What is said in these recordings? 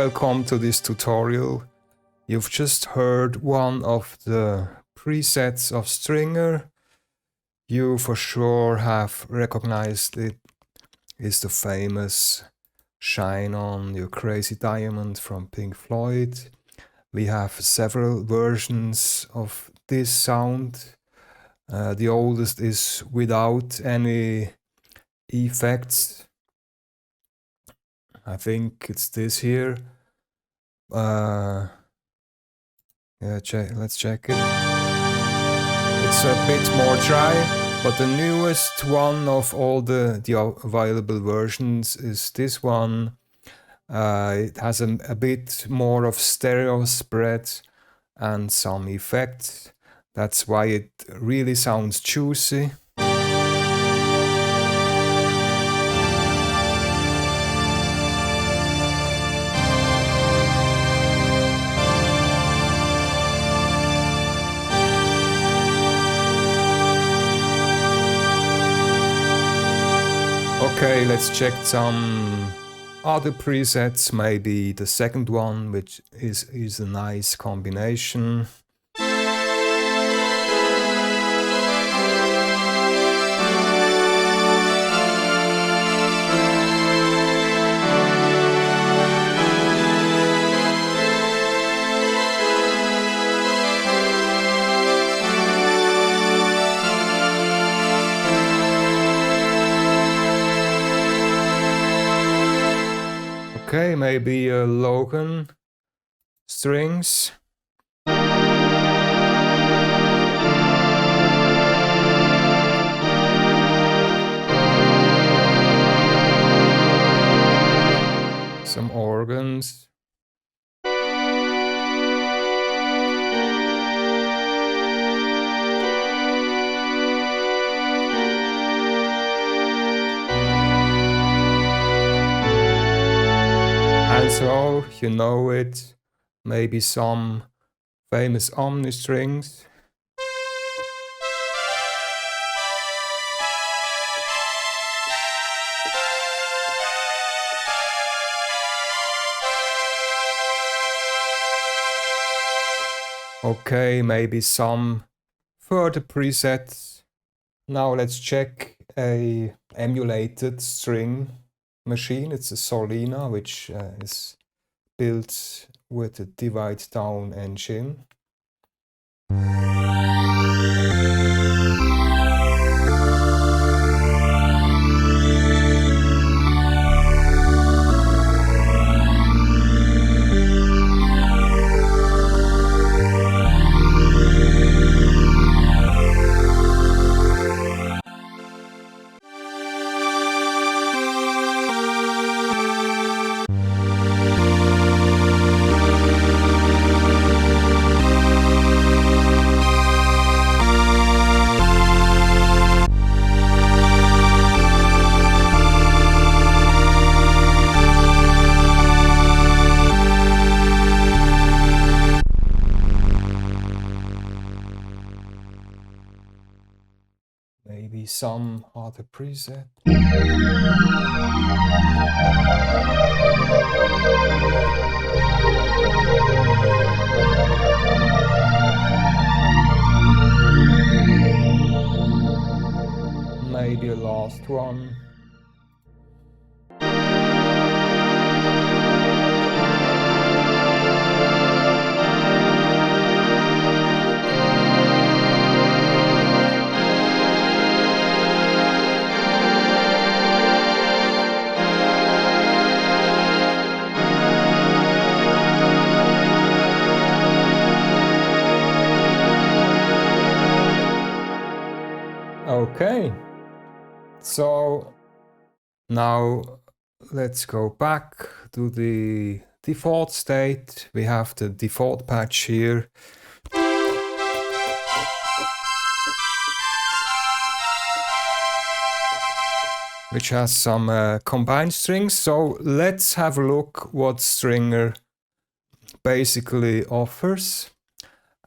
welcome to this tutorial. You've just heard one of the presets of Stringer. You for sure have recognized it is the famous Shine On Your Crazy Diamond from Pink Floyd. We have several versions of this sound. The oldest is without any effects. I think it's this here. Let's check it. It's a bit more dry, but the newest one of all the available versions is this one. It has a bit more of stereo spread and some effects. That's why it really sounds juicy. Okay, let's check some other presets, maybe the second one, which is a nice combination. Okay, maybe a Logan strings. Some organs. And so, you know it, maybe some famous Omni strings. Okay, maybe some further presets. Now let's check a emulated string machine. It's a Solina, which is built with a divide down engine. Maybe some other preset. Maybe a last one. Okay, so now let's go back to the default state. We have the default patch here. Which has some combined strings. So let's have a look what Stringer basically offers.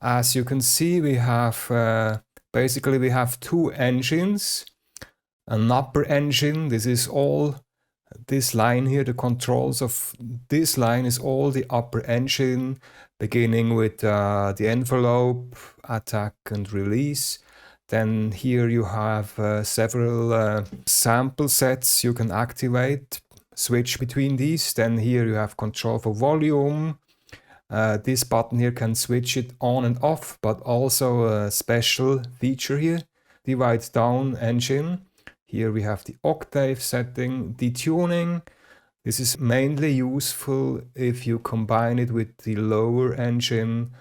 As you can see, we have basically we have two engines. An upper engine, this is all this line here, the controls of this line is all the upper engine, beginning with the envelope, attack and release. Then here you have several sample sets you can activate, switch between these. Then here you have control for volume. This button here can switch it on and off, but also a special feature here, divide down engine. Here we have the octave setting, detuning. This is mainly useful if you combine it with the lower engine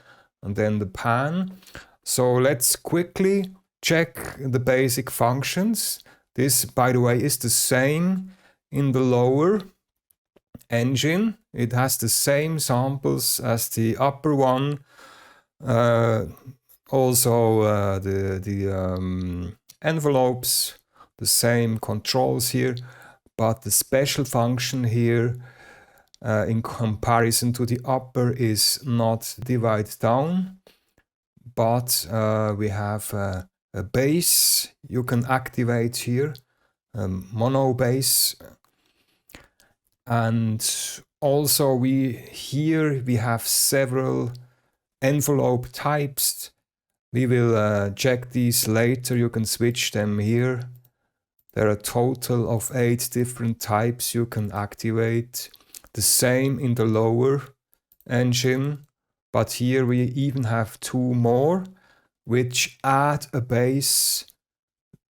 and then the pan. So let's quickly check the basic functions. This, by the way, is the same in the lower engine. It has the same samples as the upper one. Also the envelopes, the same controls here, but the special function here in comparison to the upper is not divide down, but we have a bass you can activate here, mono bass. And also we have several envelope types. We will check these later. You can switch them here. There are a total of 8 different types you can activate. The same in the lower engine, but here we even have 2 more, which add a bass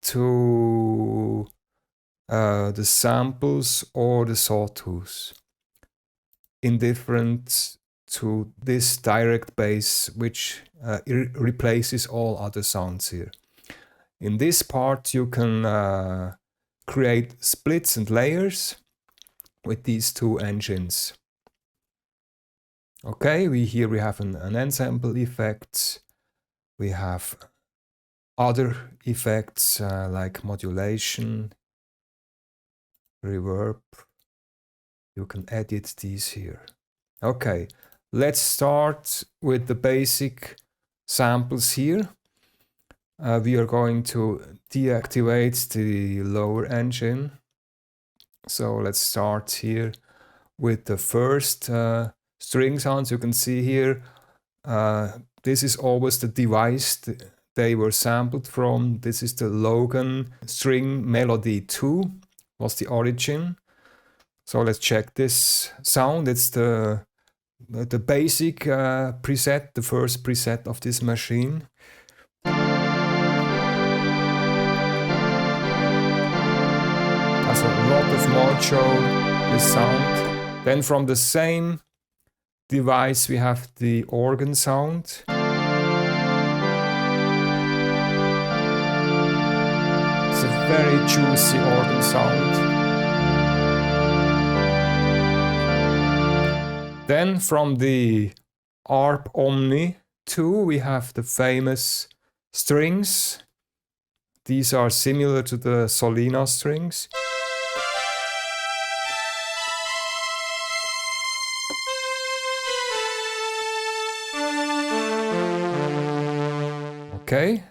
to the samples or the sawtooth, indifferent to this direct bass, which replaces all other sounds here. In this part you can create splits and layers with these 2 engines. Okay, here we have an ensemble effect. We have other effects like modulation, reverb. You can edit these here. Okay, let's start with the basic samples here. We are going to deactivate the lower engine. So let's start here with the first string sounds. You can see here, this is always the device they were sampled from. This is the Logan string melody 2, was the origin. So let's check this sound. It's the basic preset, the first preset of this machine. Has a lot of mojo, this sound. Then from the same device we have the organ sound. It's a very juicy organ sound. Then from the ARP Omni 2 we have the famous strings. These are similar to the Solina strings. Okay,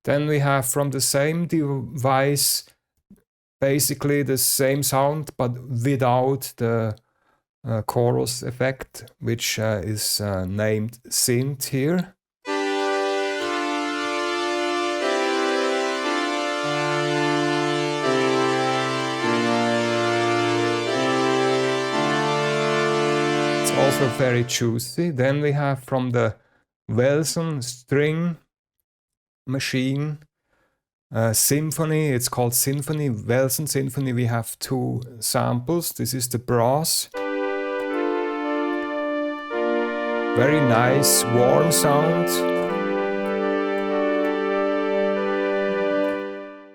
then we have from the same device basically the same sound but without the chorus effect, which is named synth here. It's also very juicy. Then we have from the Wilson string machine symphony, it's called Symphony, Wilson Symphony. We have 2 samples. This is the brass. Very nice warm sound.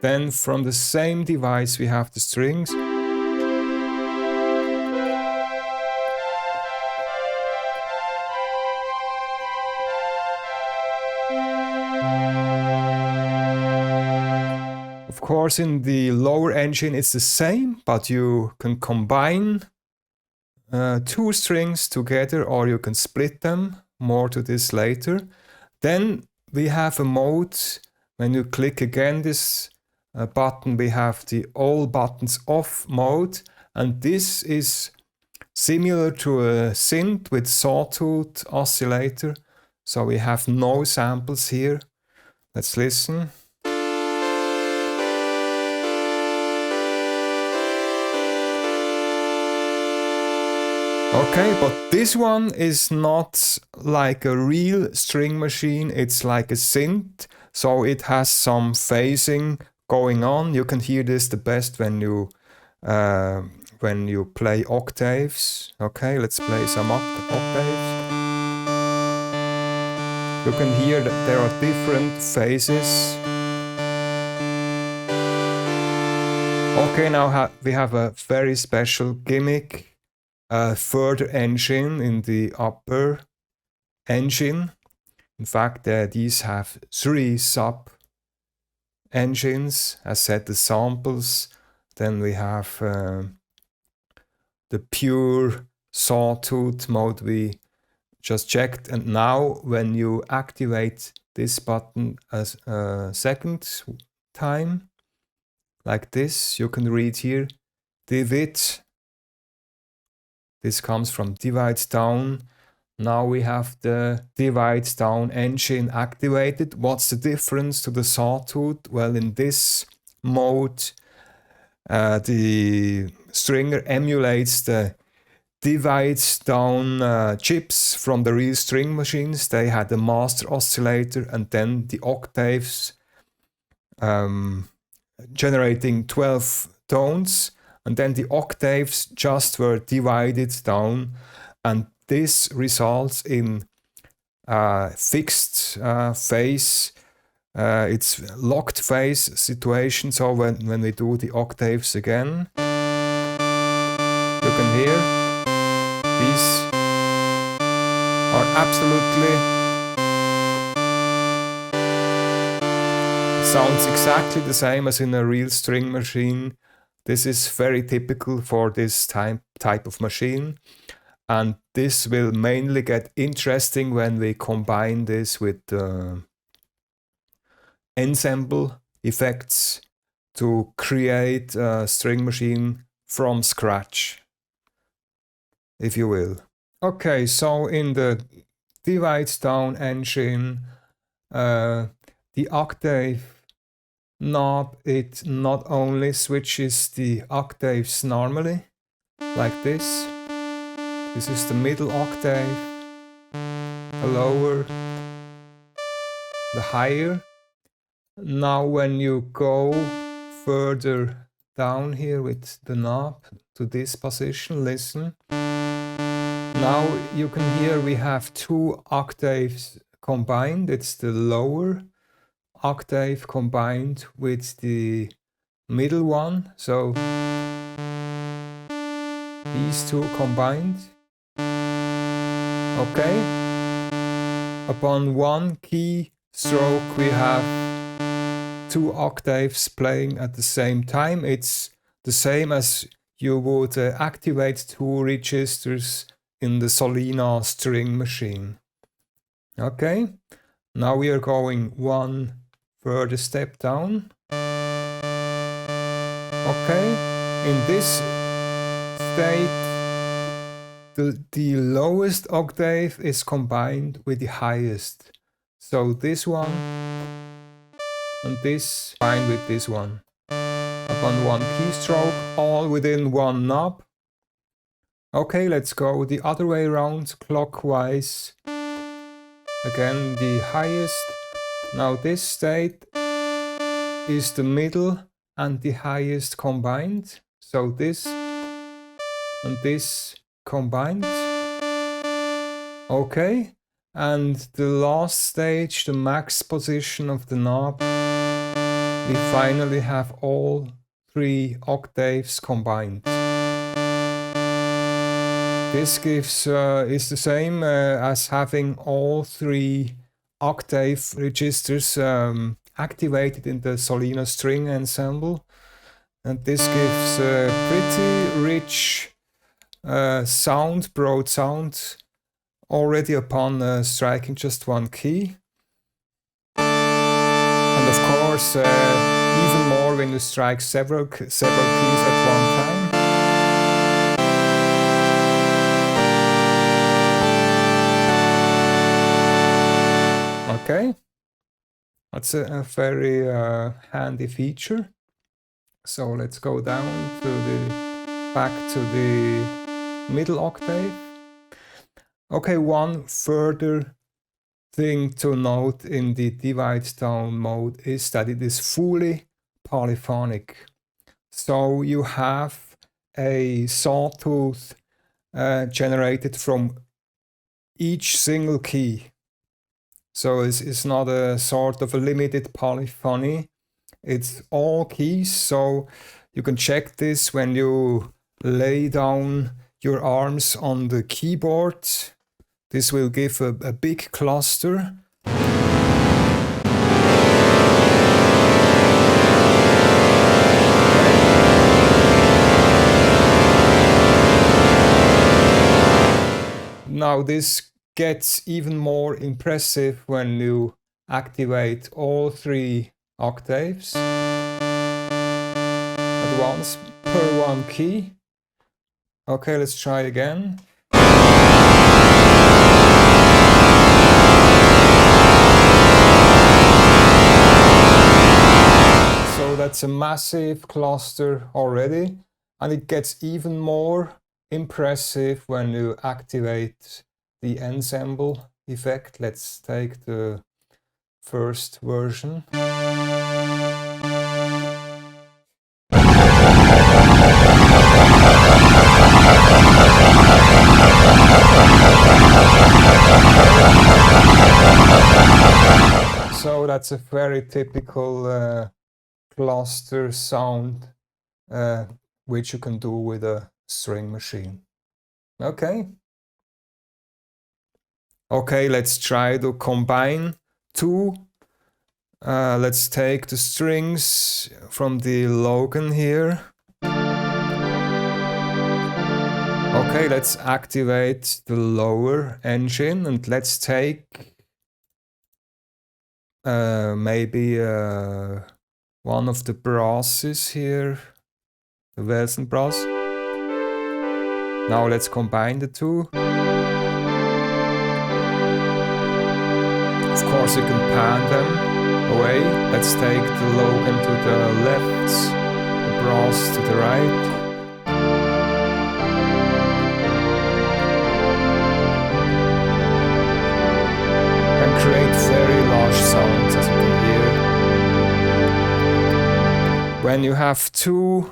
Then from the same device we have the strings. Of course, in the lower engine it's the same, but you can combine 2 strings together or you can split them. More to this later. Then we have a mode. When you click again this button, we have the all buttons off mode, And this is similar to a synth with sawtooth oscillator. So we have no samples here. Let's listen. Okay, but this one is not like a real string machine, it's like a synth, so it has some phasing going on. You can hear this the best when you play octaves. Okay, let's play some octaves. You can hear that there are different phases. Okay, now we have a very special gimmick. A further engine in the upper engine. In fact, these have 3 sub engines. As said, the samples. Then we have the Pure Sawtooth mode we just checked. And now when you activate this button as a second time, like this, you can read here, divide. This comes from divide down. Now we have the divide down engine activated. What's the difference to the sawtooth? Well, in this mode, the Stringer emulates the divide down chips from the real string machines. They had a master oscillator and then the octaves generating 12 tones. And then the octaves just were divided down, and this results in fixed phase. It's locked phase situation. So when we do the octaves again, you can hear these are absolutely sounds exactly the same as in a real string machine. This is very typical for this type of machine, and this will mainly get interesting when we combine this with Ensemble Effects to create a string machine from scratch, if you will. Okay, so in the divide down engine, the octave knob, it not only switches the octaves normally, like this. This is the middle octave, the lower, the higher. Now when you go further down here with the knob to this position, listen. Now you can hear we have 2 octaves combined. It's the lower octave combined with the middle one, so these 2 combined. Okay, upon one key stroke we have 2 octaves playing at the same time. It's the same as you would activate 2 registers in the Solina string machine. Okay, now we are going one further step down. Okay, in this state, the lowest octave is combined with the highest. So this one and this combined with this one. Upon one keystroke, all within one knob. Okay, let's go the other way around, clockwise. Again, the highest. Now this state is the middle and the highest combined. So this and this combined. Okay, and the last stage, the max position of the knob, we finally have all 3 octaves combined. This gives is the same as having all 3 octave registers activated in the Solina string ensemble, and this gives a pretty rich sound, broad sound, already upon striking just one key, and of course even more when you strike several keys at one time. That's a very handy feature. So let's go down to back to the middle octave. Okay, one further thing to note in the divide down mode is that it is fully polyphonic. So you have a sawtooth generated from each single key. So it's not a sort of a limited polyphony. It's all keys. So you can check this when you lay down your arms on the keyboard. This will give a big cluster. Now this gets even more impressive when you activate all 3 octaves at once per one key. Okay, let's try again. So that's a massive cluster already, and it gets even more impressive when you activate the ensemble effect. Let's take the first version. So that's a very typical cluster sound which you can do with a string machine. Okay. Okay, let's try to combine 2. Let's take the strings from the Logan here. Okay, let's activate the lower engine and let's take maybe one of the brasses here, the Welsen brass. Now let's combine the 2. Of course you can pan them away. Let's take the Logan to the left, the brass to the right. And create very large sounds, as you can hear. When you have 2,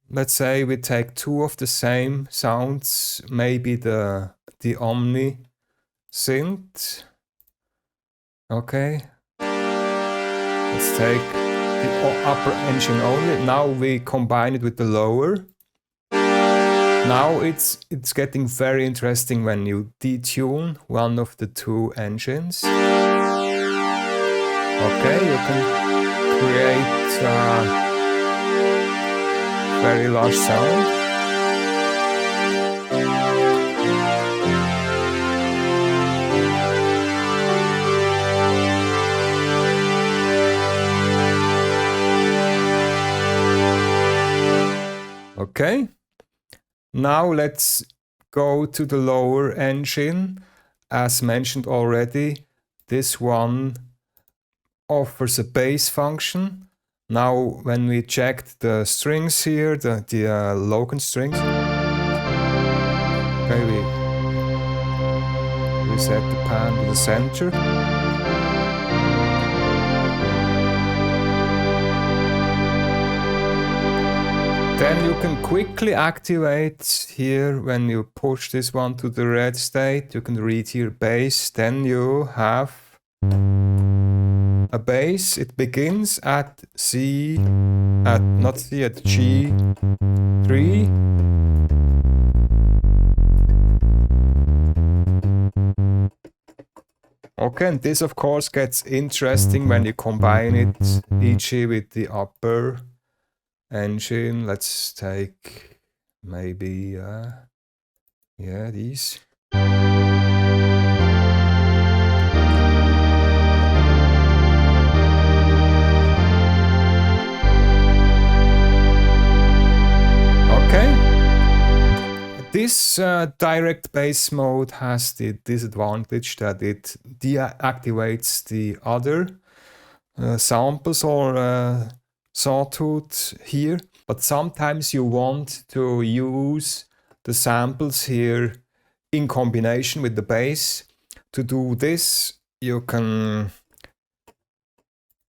let's say we take 2 of the same sounds, maybe the Omni synth. Okay, let's take the upper engine only. Now we combine it with the lower. Now it's getting very interesting when you detune one of the 2 engines. Okay, you can create a very large sound. Okay, now let's go to the lower engine. As mentioned already, this one offers a bass function. Now when we checked the strings here, the Logan strings, okay, we set the pan to the center. Then you can quickly activate here when you push this one to the red state. You can read here bass. Then you have a bass. It begins at G3. Okay, and this of course gets interesting when you combine it, e.g. with the upper engine. Let's take maybe these. Okay, this direct bass mode has the disadvantage that it deactivates the other samples or Sawtooth here, but sometimes you want to use the samples here in combination with the bass. To do this, you can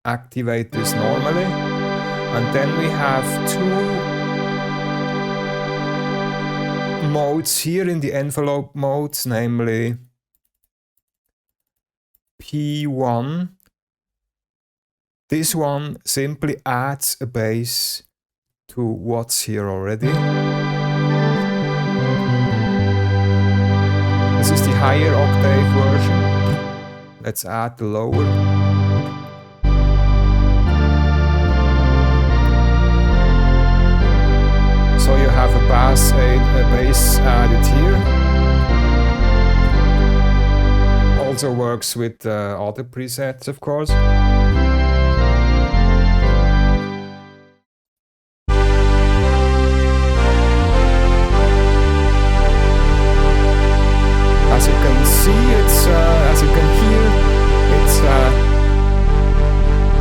activate this normally, and then we have two modes here in the envelope modes, namely P1. This one simply adds a bass to what's here already. This is the higher octave version. Let's add the lower. So you have a bass added here. Also works with other presets, of course. As you can see, as you can hear,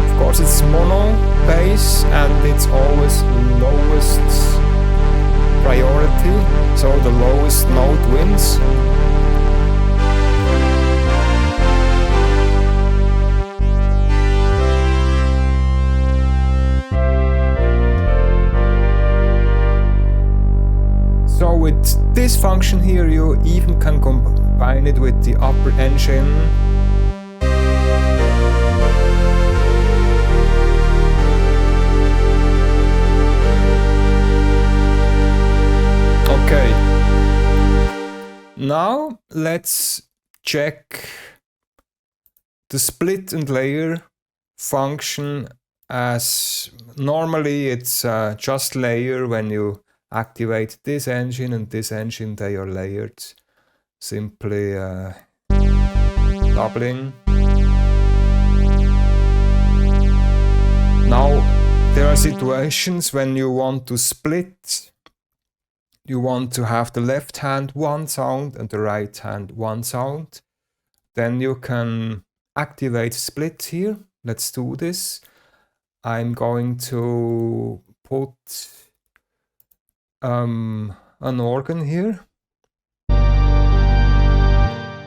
of course it's mono bass and it's always lowest priority, so the lowest note wins. So with this function here, you even can combine it with the upper engine. Okay. Now let's check the split and layer function. As normally it's just layer. When you activate this engine and this engine, they are layered, simply doubling. Now there are situations when you want to split. You want to have the left hand one sound and the right hand one sound. Then you can activate split here. Let's do this. I'm going to put an organ here.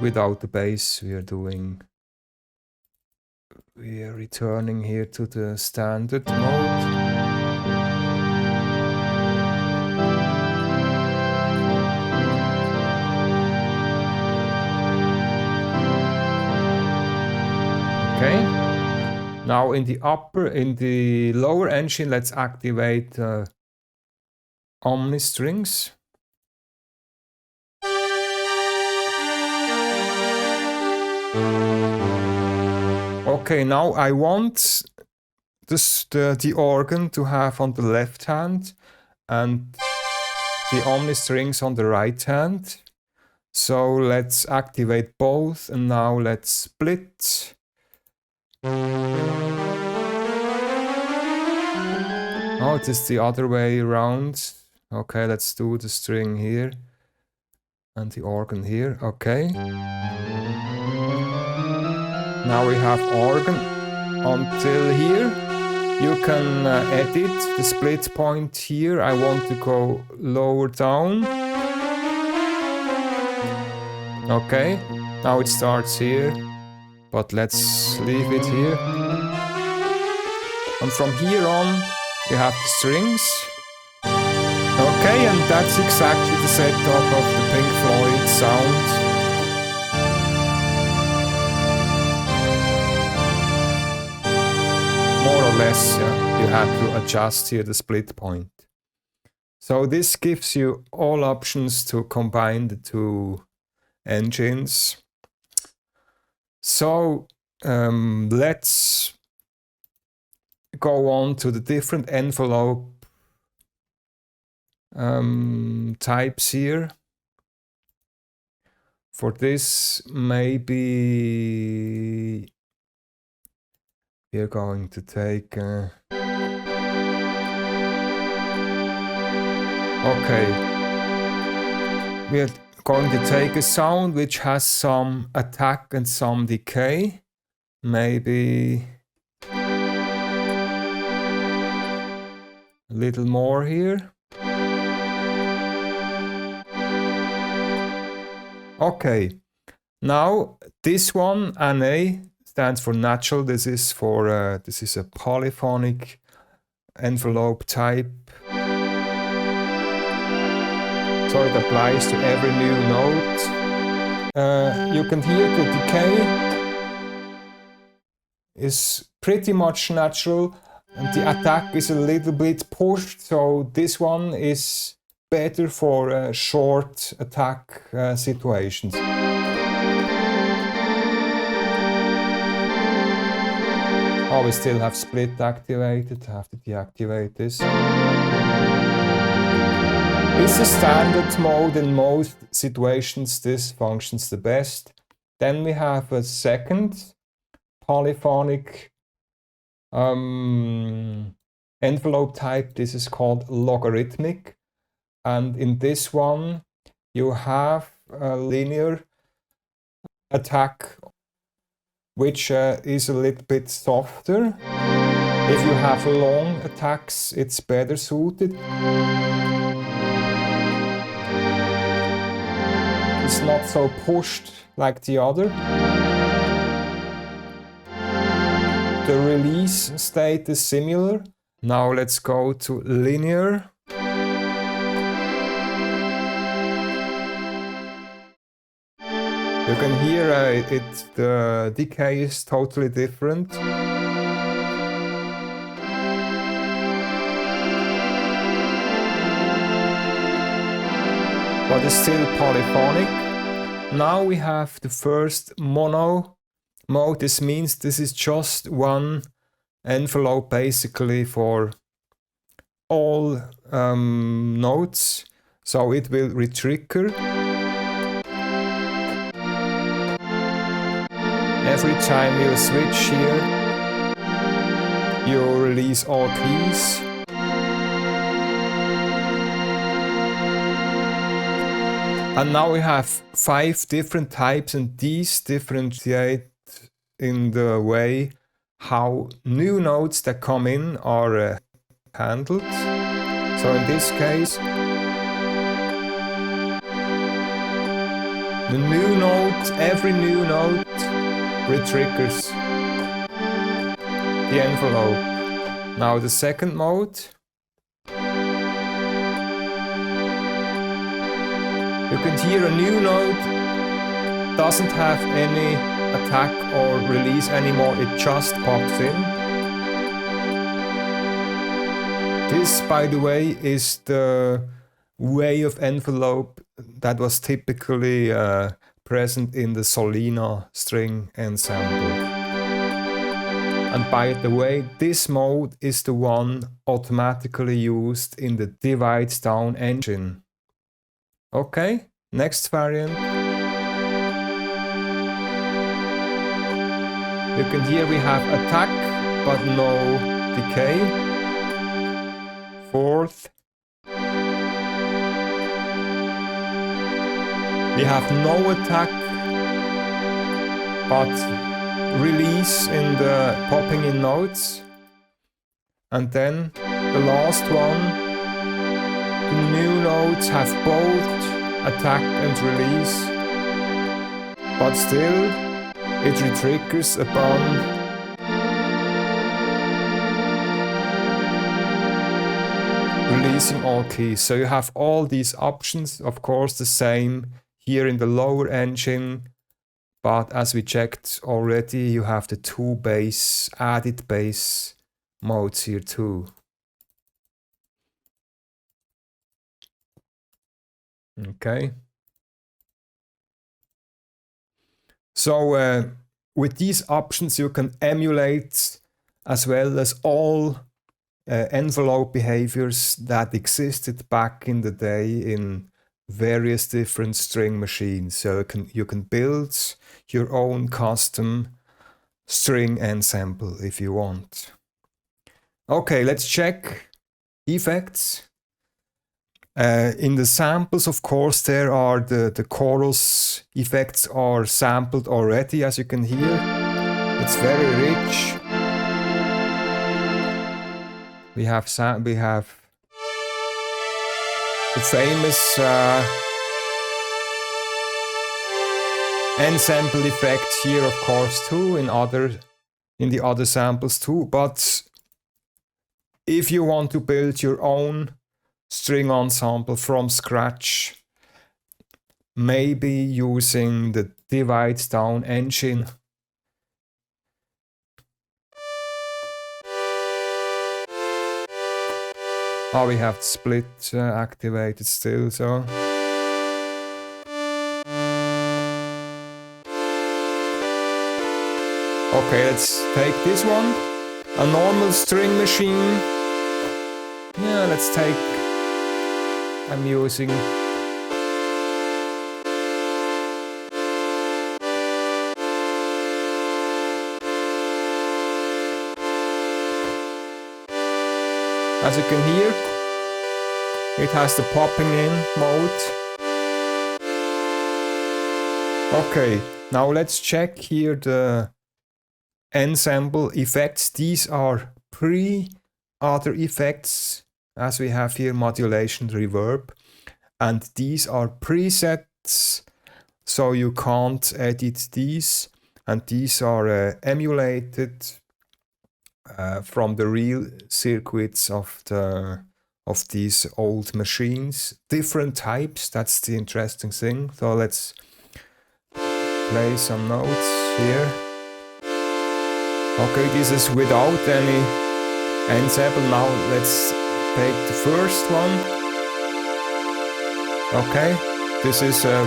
Without the bass, we are returning here to the standard mode. Okay. Now in the lower engine, let's activate Omni strings. Okay, now I want the organ to have on the left hand and the Omni strings on the right hand. So let's activate both, and now let's split. Oh, it is the other way around. Okay, let's do the string here and the organ here. Okay. Now we have organ until here. You can edit the split point here. I want to go lower down. Okay, now it starts here, but let's leave it here. And from here on, you have the strings. Okay, and that's exactly the setup of the Pink Floyd sound. More or less, yeah, you have to adjust here the split point. So this gives you all options to combine the two engines. So let's go on to the different envelope types here. For this, maybe we're going to take okay, we're going to take a sound which has some attack and some decay. Maybe A little more here. Okay, now this one, NA, stands for natural. This is for this is a polyphonic envelope type. So it applies to every new note. You can hear the decay is pretty much natural, and the attack is a little bit pushed, so this one is better for short attack situations. Oh, we still have split activated, I have to deactivate this. It's a standard mode. In most situations this functions the best. Then we have a second polyphonic envelope type. This is called logarithmic, and in this one you have a linear attack, which is a little bit softer. If you have long attacks, it's better suited. It's not so pushed like the other. The release state is similar. Now let's go to linear. You can hear the decay is totally different. But it's still polyphonic. Now we have the first mono mode. This means this is just one envelope basically for all notes. So it will retrigger every time you switch here. You release all keys. And now we have 5 different types, and these differentiate in the way how new notes that come in are handled. So in this case, the new note, every new note retriggers the envelope. Now the second mode. You can hear a new note doesn't have any attack or release anymore, it just pops in. This, by the way, is the way of envelope that was typically present in the Solina string ensemble. And by the way, this mode is the one automatically used in the divides down engine. Okay, next variant. You can hear we have attack, but no decay. Fourth. We have no attack, but release in the popping in notes. And then the last one. The new notes have both attack and release, but still it retriggers upon releasing all keys. So you have all these options, of course the same here in the lower engine, but as we checked already, you have the 2 bass, added bass modes here too. Okay. So with these options you can emulate as well as all envelope behaviors that existed back in the day in various different string machines. So you can build your own custom string ensemble if you want. Okay, let's check effects. In the samples, of course, there are the chorus effects are sampled already, as you can hear. It's very rich. We have the famous ensemble effect here, of course, too, in the other samples too. But if you want to build your own string ensemble from scratch, maybe using the divide down engine. Oh, we have the split activated still, so. Okay, let's take this one. A normal string machine. Yeah, let's take. I'm using. As you can hear, it has the popping in mode. Okay, now let's check here the ensemble effects. These are pre-other effects, as we have here modulation, reverb, and these are presets, so you can't edit these, and these are emulated from the real circuits of these old machines. Different types, that's the interesting thing. So let's play some notes here. Okay, this is without any ensemble. Now let's take the first one. Okay, this is a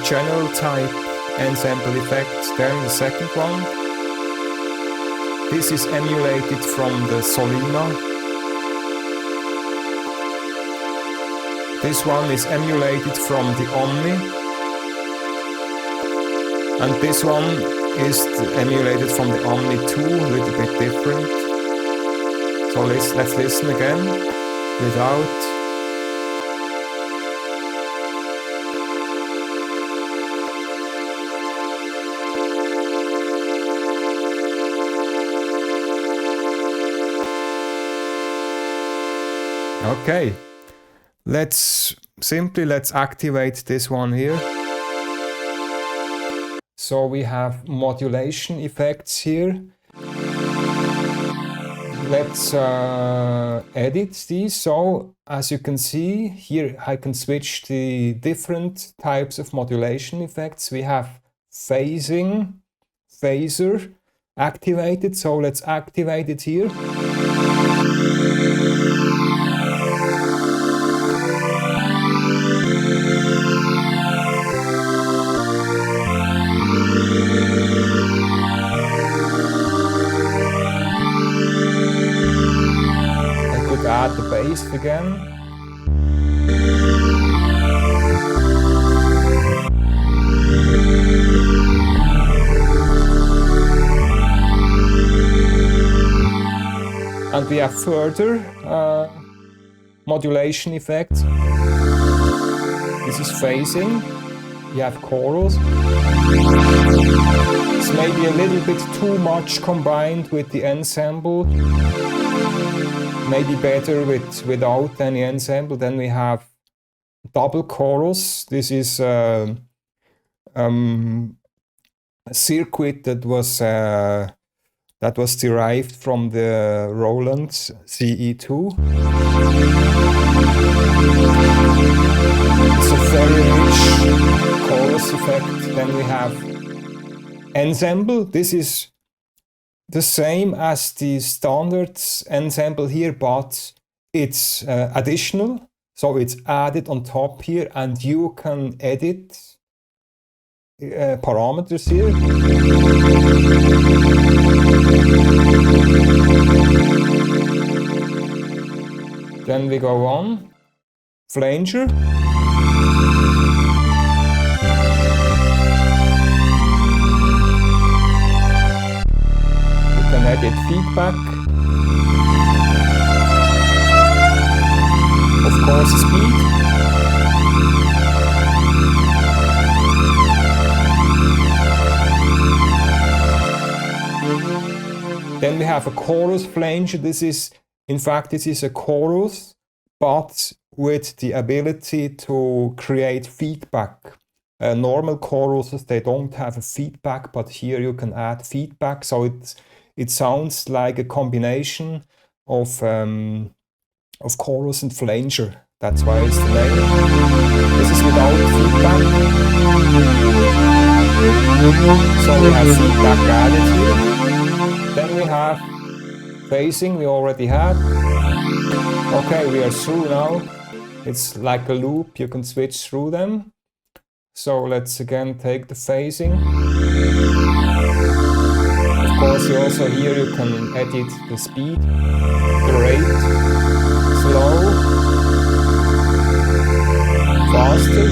general type ensemble effect. Then the second one. This is emulated from the Solina. This one is emulated from the Omni. And this one is emulated from the Omni too, a little bit different. So let's listen again, without. Okay, let's activate this one here. So we have modulation effects here. Let's edit these. So as you can see here, I can switch the different types of modulation effects. We have phasing, phaser activated. So let's activate it here. Add the bass again. And we have further modulation effects. This is phasing. You have chorus. It's maybe a little bit too much combined with the ensemble. Maybe better without any ensemble. Then we have double chorus. This is a circuit that was derived from the Roland CE2. It's a very rich chorus effect. Then we have ensemble. This is the same as the standard ensemble here, but it's additional, so it's added on top here, and you can edit parameters here. Then we go on, flanger. Edit feedback, of course speed, then we have a chorus flanger. This is a chorus, but with the ability to create feedback. Normal choruses, they don't have a feedback, but here you can add feedback, so it sounds like a combination of chorus and flanger. That's why it's the name. This is without feedback. So we have feedback added here. Then we have phasing, we already had. Okay, we are through now. It's like a loop, you can switch through them. So let's again take the phasing. Of course, you also here you can edit the speed, the rate, slow, faster.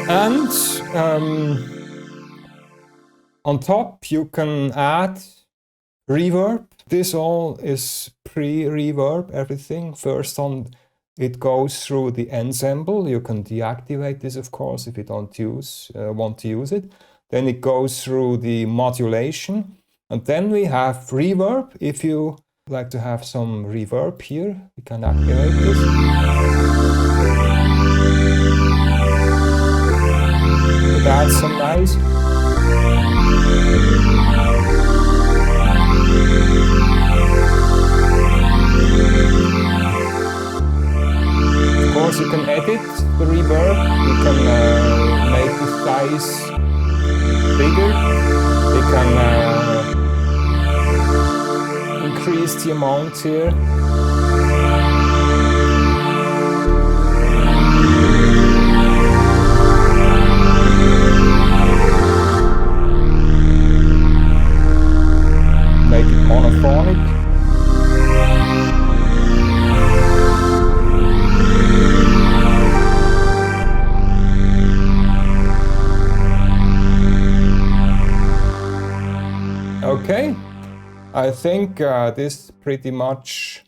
And on top you can add reverb. This all is pre-reverb, everything. First on it goes through the ensemble. You can deactivate this, of course, if you don't want to use it. Then it goes through the modulation. And then we have reverb. If you like to have some reverb here, you can activate this. It adds some noise. Of course, you can edit the reverb. You can make the size bigger. You can increase the amount here. Make it monophonic. Okay, I think this pretty much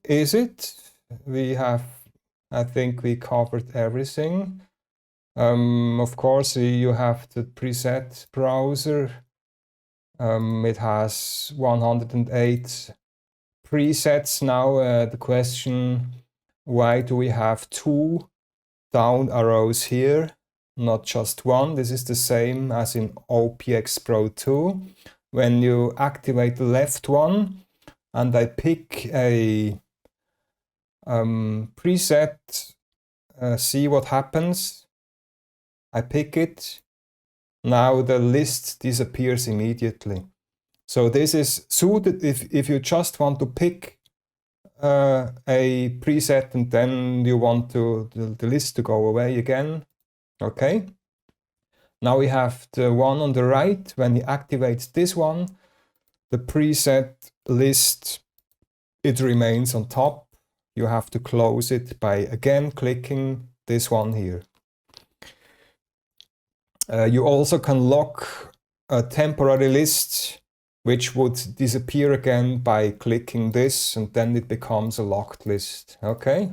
is it. I think we covered everything. Of course, you have the preset browser. It has 108 presets now. The question, why do we have 2 down arrows here, not just 1? This is the same as in OPX Pro 2. When you activate the left one and I pick a preset, see what happens. I pick it. Now the list disappears immediately. So this is suited if you just want to pick a preset and then you want the list to go away again. Okay. Now we have the one on the right. When you activate this one, the preset list, it remains on top. You have to close it by again clicking this one here. You also can lock a temporary list, which would disappear again by clicking this, and then it becomes a locked list. Okay.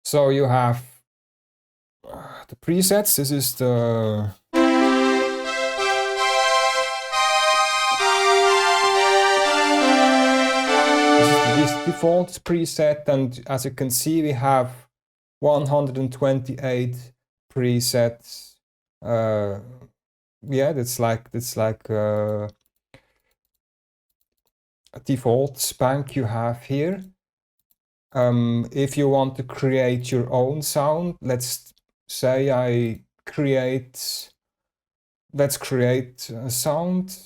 So you have the presets. This is the default preset, and as you can see, we have 128 presets. Yeah, that's like a default bank you have here. If you want to create your own sound, let's say let's create a sound.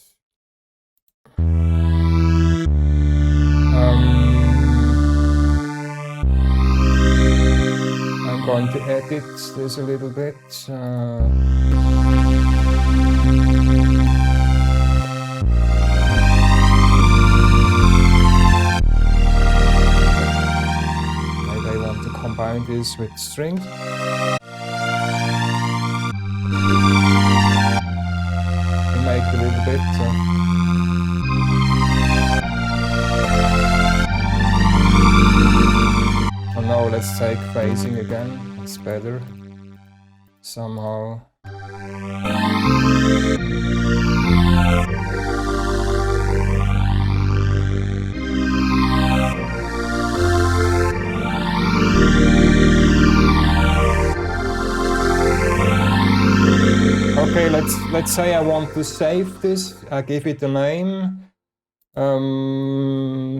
I'm going to edit this a little bit. Maybe I want to combine this with strings. Make a little bit. Oh no, let's take phasing again. It's better somehow. Okay, let's say I want to save this. I give it a name.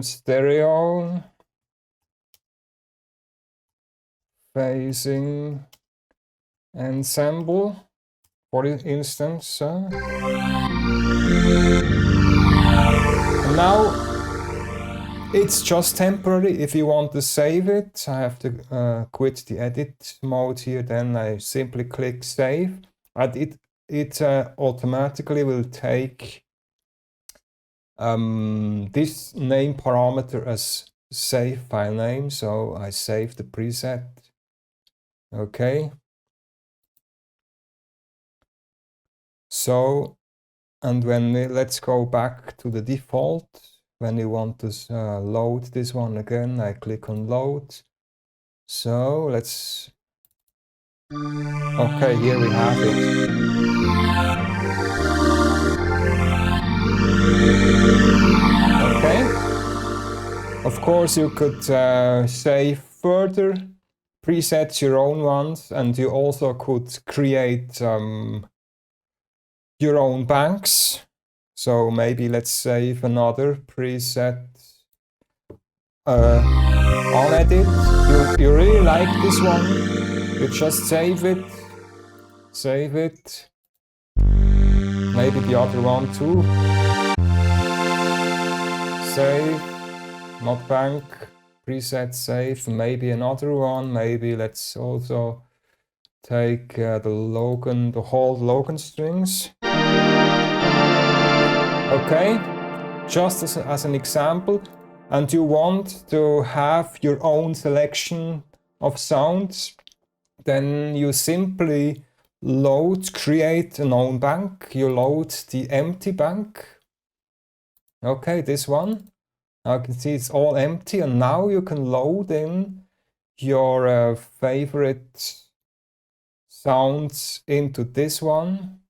Stereo phasing ensemble, for instance. And now it's just temporary. If you want to save it, I have to quit the edit mode here. Then I simply click save, and it automatically will take this name parameter as save file name. So I save the preset. Okay. So, and let's go back to the default. When you want to load this one again, I click on load. So let's, okay, here we have it. Okay. Of course, you could save further presets, your own ones, and you also could create your own banks. So maybe let's save another preset on edit. You really like this one, you just save it. Maybe the other one too. Save, not bank, preset save, maybe another one. Maybe let's also take the Logan, the whole Logan strings. Okay, just as an example. And you want to have your own selection of sounds, then you simply create an own bank. You load the empty bank. Okay, this one. Now you can see it's all empty, and now you can load in your favorite sounds into this one.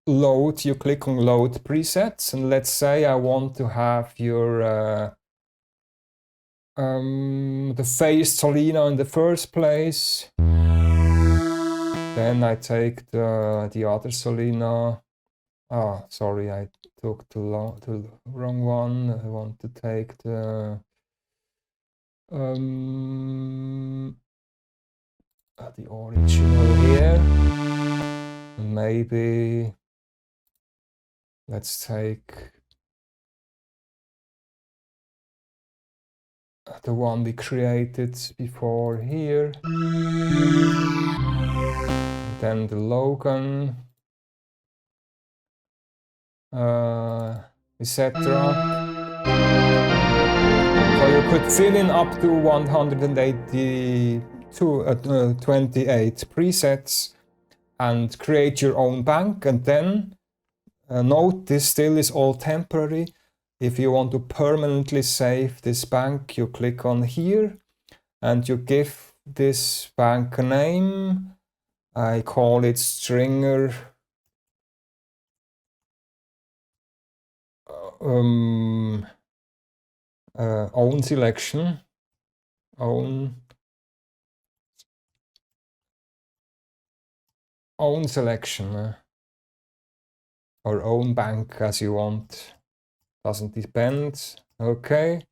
Load, you click on load presets, and let's say I want to have your the phase Solina in the first place. Then I take the other Solina. Ah, sorry, I took the wrong one. I want to take the original here. Maybe let's take the one we created before here. Then the Logan, etc. So you could fill in up to 128 presets and create your own bank. And then note, this still is all temporary. If you want to permanently save this bank, you click on here and you give this bank a name. I call it Stringer own selection, own selection, or own bank, as you want. Doesn't depend. Okay.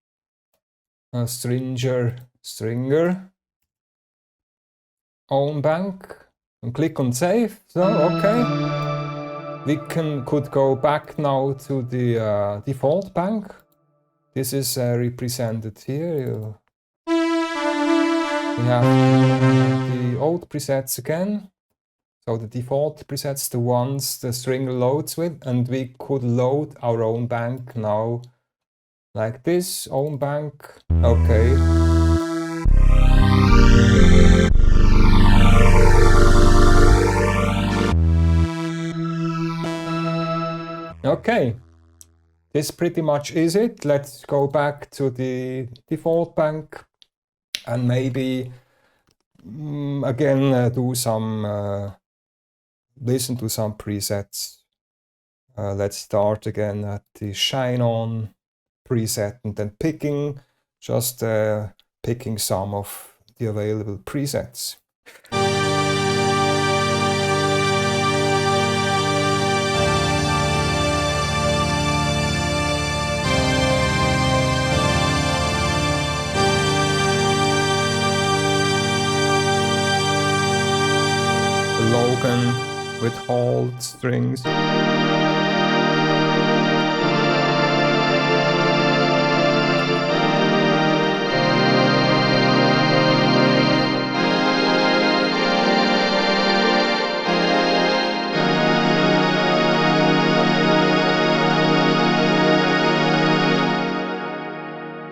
Stringer own bank, and click on save. So okay, we could go back now to the default bank. This is represented here. We have the old presets again. So the default presets, the ones the Stringer loads with, and we could load our own bank now, like this, own bank. Okay. Okay, this pretty much is it. Let's go back to the default bank and maybe again do some listen to some presets. Let's start again at the Shine On preset and then picking some of the available presets. Logan with hold strings.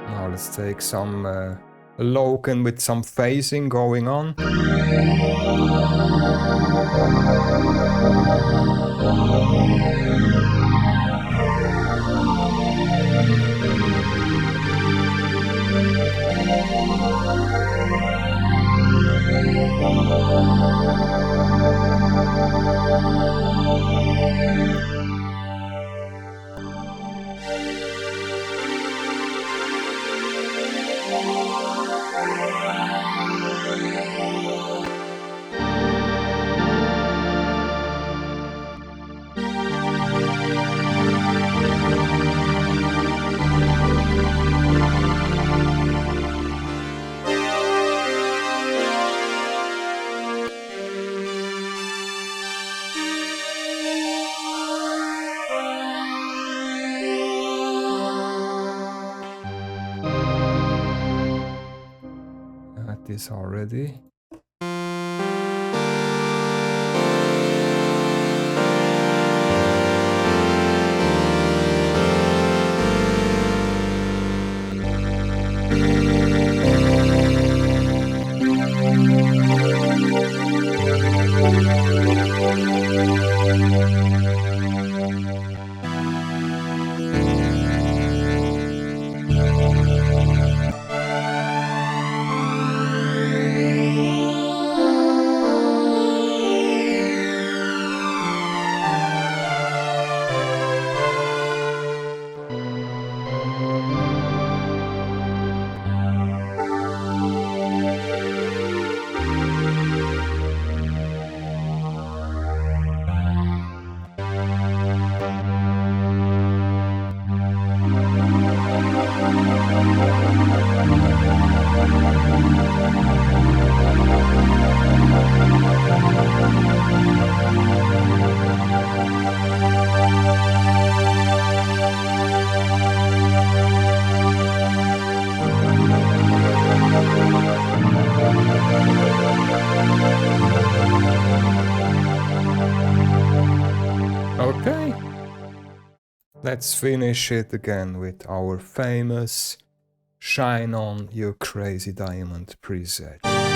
Now let's take some Logan with some phasing going on. This already. Okay, let's finish it again with our famous Shine On You Crazy Diamond preset.